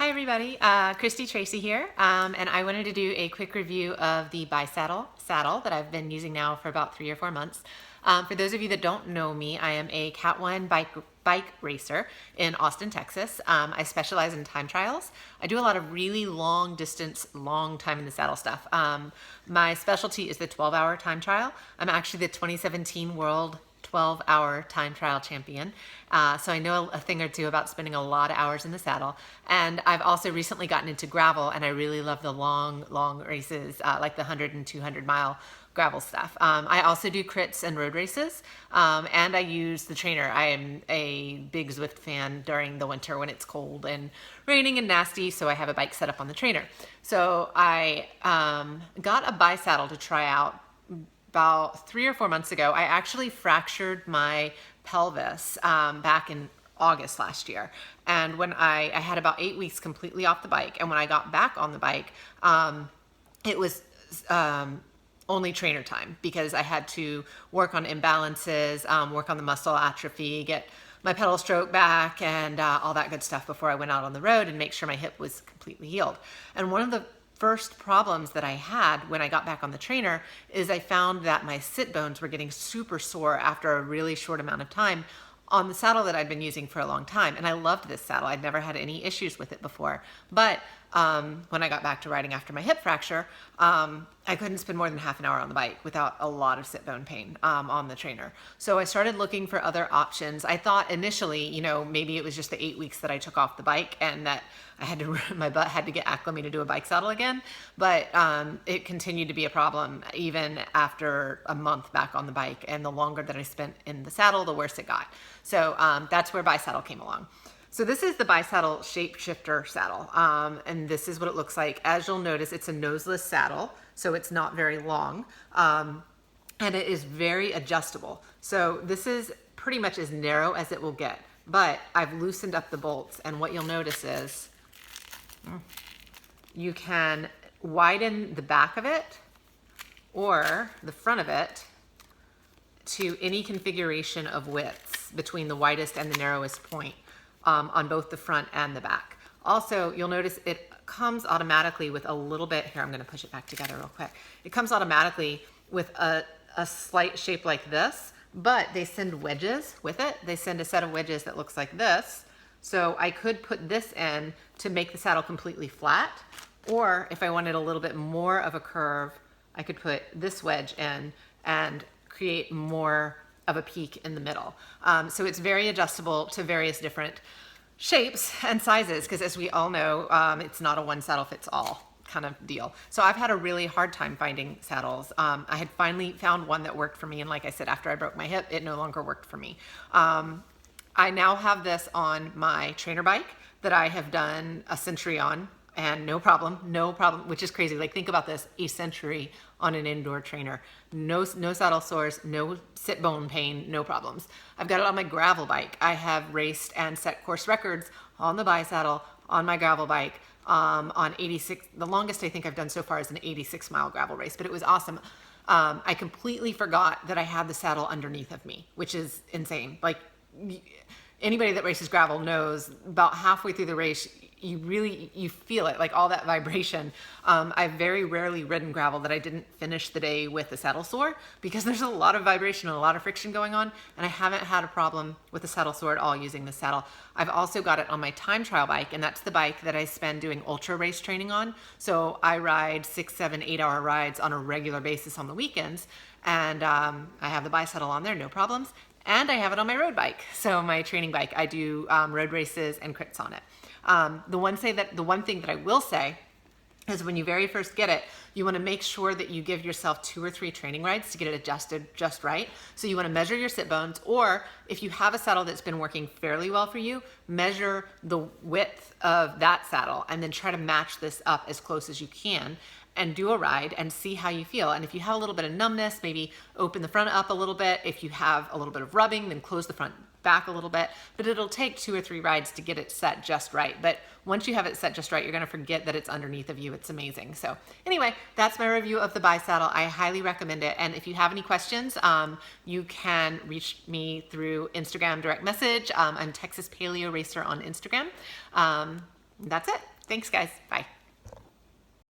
Hi everybody, Christie Tracy here, and I wanted to do a quick review of the BiSaddle saddle that I've been using now for about 3 or 4 months. For those of you that don't know me, I am a Cat 1 bike racer in Austin, Texas. I specialize in time trials. I do a lot of really long distance, long time in the saddle stuff. My specialty is the 12-hour time trial. I'm actually the 2017 World 12-hour time trial champion. So I know a thing or two about spending a lot of hours in the saddle. And I've also recently gotten into gravel, and I really love the long races, like the 100 and 200 mile gravel stuff. I also do crits and road races, and I use the trainer. I am a big Zwift fan during the winter when it's cold and raining and nasty, so I have a bike set up on the trainer. So I got a BiSaddle to try out about 3 or 4 months ago. I actually fractured my pelvis back in August last year. And when I had about 8 weeks completely off the bike. And when I got back on the bike, it was only trainer time because I had to work on imbalances, work on the muscle atrophy, get my pedal stroke back and all that good stuff before I went out on the road and make sure my hip was completely healed. And one of the first problems that I had when I got back on the trainer is I found that my sit bones were getting super sore after a really short amount of time on the saddle that I'd been using for a long time. And I loved this saddle. I'd never had any issues with it before. But when I got back to riding after my hip fracture, I couldn't spend more than half an hour on the bike without a lot of sit bone pain on the trainer. So I started looking for other options. I thought initially, you know, maybe it was just the 8 weeks that I took off the bike and that I had to, my butt had to get acclimated to a bike saddle again. But it continued to be a problem even after a month back on the bike. And the longer that I spent in the saddle, the worse it got. So that's where BiSaddle came along. So this is the BiSaddle shapeshifter saddle, and this is what it looks like. As you'll notice, it's a noseless saddle, so it's not very long, and it is very adjustable. So this is pretty much as narrow as it will get, but I've loosened up the bolts, and what you'll notice is you can widen the back of it or the front of it to any configuration of widths between the widest and the narrowest point. On both the front and the back. Also, you'll notice it comes automatically with a little bit, here I'm going to push it back together real quick. It comes automatically with a slight shape like this, but they send wedges with it. They send a set of wedges that looks like this. So I could put this in to make the saddle completely flat, or if I wanted a little bit more of a curve, I could put this wedge in and create more of a peak in the middle. So it's very adjustable to various different shapes and sizes, because as we all know, it's not a one saddle fits all kind of deal. So I've had a really hard time finding saddles. I had finally found one that worked for me, and like I said, after I broke my hip, it no longer worked for me. I now have this on my trainer bike that I have done a century on, and no problem, which is crazy. Like, think about this, a century on an indoor trainer. No saddle sores, no sit bone pain, no problems. I've got it on my gravel bike. I have raced and set course records on the BiSaddle on my gravel bike on 86. The longest I think I've done so far is an 86-mile gravel race, but it was awesome. I completely forgot that I had the saddle underneath of me, which is insane. Like, anybody that races gravel knows about halfway through the race, you feel it, like all that vibration. I've very rarely ridden gravel that I didn't finish the day with a saddle sore, because there's a lot of vibration and a lot of friction going on, and I haven't had a problem with the saddle sore at all using the saddle. I've also got it on my time trial bike, and that's the bike that I spend doing ultra race training on. So I ride 6, 7, 8 hour rides on a regular basis on the weekends, and I have the BiSaddle on there, no problems. And I have it on my road bike. So my training bike, I do road races and crits on it. The one thing that I will say is when you very first get it, you want to make sure that you give yourself 2 or 3 training rides to get it adjusted just right. So you want to measure your sit bones, or if you have a saddle that's been working fairly well for you, measure the width of that saddle and then try to match this up as close as you can and do a ride and see how you feel. And if you have a little bit of numbness, maybe open the front up a little bit. If you have a little bit of rubbing, then close the front back a little bit. But it'll take 2 or 3 rides to get it set just right. But once you have it set just right, you're gonna forget that it's underneath of you. It's amazing. So anyway, that's my review of the BiSaddle. I highly recommend it. And if you have any questions, you can reach me through Instagram direct message. I'm Texas Paleo Racer on Instagram. That's it. Thanks, guys. Bye.